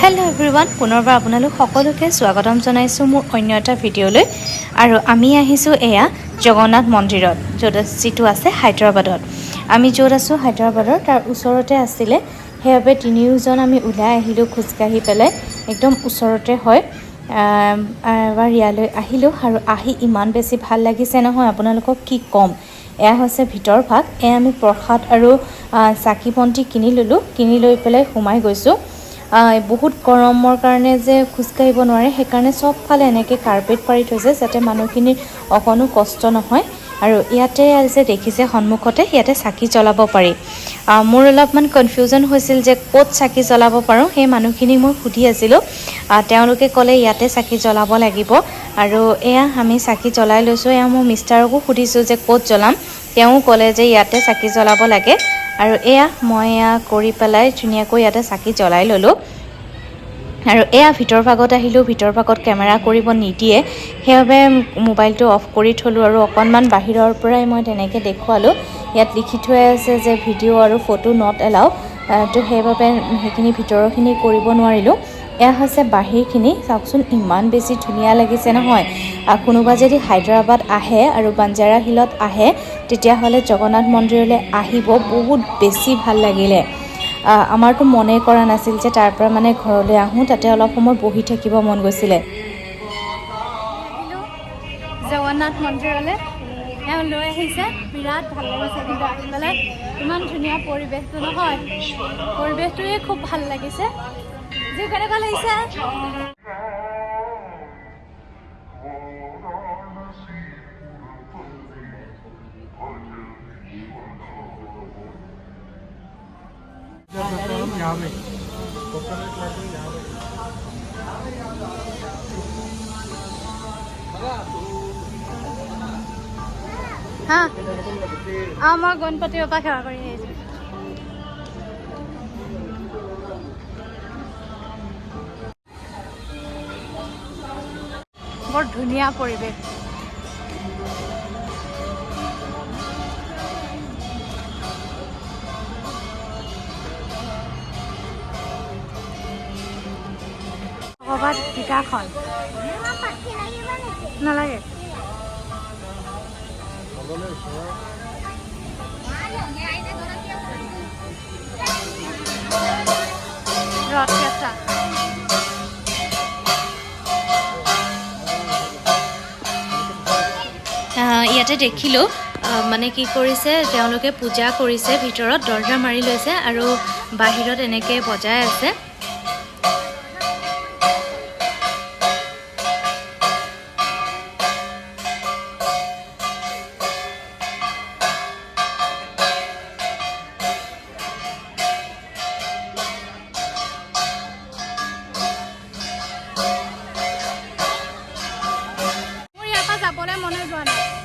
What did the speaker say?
hello everyone पुनर्बार आपनालोक सकलोके स्वागतम जनाइছো মোৰ অন্য এটা ভিডিঅলৈ আৰু আমি আহিছো এয়া জগন্নাথ মন্দিৰত যেটো আছে হায়দৰাবাদত আমি যত আছো হায়দৰাবাদৰ তাৰ ওচৰতে আছিল হেয়াবে তিনিওজন আমি উলাই আহিলো খুজকাহি পেলাই একদম ওচৰতে হয় এবাৰ ইয়ালৈ আহিলো আৰু আহি ইমান বেছি ভাল লাগিছে নহয় আপোনালোকক কি কম এয়া হৈছে ভিতৰ ভাগ আমি প্ৰসাদ আৰু চাকি বন্তি কিনি ললো কিনি লৈ পেলাই সোমাই গৈছো বহুত গৰমৰ কাৰণে যে খুজকাহিব নোৱাৰে হেকাৰণে সব ফালে এনেকে কাৰ্পেট পাৰি থৈছে যাতে মানুহখিনি অকনো কষ্ট নহয় আৰু ইয়াতে আছে দেখিছে সন্মুখতে ইয়াতে চাকি জ্বলাব পাৰি মোৰ অলপমান কনফিউজন হৈছিল যে ক'ত চাকি জ্বলাব পাৰো হে মানুহখিনি মই সুধি আছিল তেওঁলোকে ক'লে ইয়াতে চাকি জ্বলাব লাগিব আৰু এয়া আমি চাকি জ্বলাই লৈছো এয়া মই মিষ্টাৰকো সুধিছো যে ক'ত জ্বলাম তেওঁ ক'লে যে ইয়াতে চাকি জ্বলাব লাগে আৰু এয়া মই কৰি পেলাই ধুনিয়াকৈ ইয়াতে চাকি জ্বলাই ললো আৰু এয়া ভিতৰ ভাগত আহিলো ভিতৰ ভাগত কেমেৰা কৰিব নিদিয়ে হেবে মোবাইলটো অফ কৰি থলো আৰু অকনমান বাহিৰৰ পৰাই মই তেনেকে দেখুৱালো ইয়াত লিখি থৈ আছে যে ভিডিও আৰু ফটো নট এলাউ তো হেবে হেখিনি ভিতৰখিনি কৰিব নোৱাৰিলো এয়া হৈছে বাহিৰখিনি চাওকচোন ইমান বেছি ধুনিয়া লাগিছে নহয় কোনোবা যদি হায়দৰাবাদ আহে আৰু বাঞ্জাৰা হিলত আহে তেতিয়া হলে জগন্নাথ মন্দিৰলৈ আহিব বহুত বেছি ভাল লাগিলে আমাৰটো মনে কৰা নাছিল যে তাৰ পৰা মানে ঘৰলৈ আহো তাতে অলপ সময় বহি থাকিব মন গৈছিল জগন্নাথ মন্দিৰলৈ এওঁ লৈ আহিছে বিৰাট ভাল লাগিছে কিন্তু আহি পেলাই ইমান ধুনীয়া পৰিৱেশটো নহয় পৰিৱেশটোৱে খুব ভাল লাগিছে যে কেনেকুৱা লাগিছে हाँ मैं गणपति बापा सेवा कर बर धुनिया परिवेश भगवान टीकाखन नालागे रथ यात्रा ইয়াতে দেখিলো মানে কি কৰিছে তেওঁলোকে পূজা কৰিছে ভিতৰত দৰ্জা মাৰি লৈছে আৰু বাহিৰত এনেকে বজাই আছে যাবলৈ মনে যোৱা নাই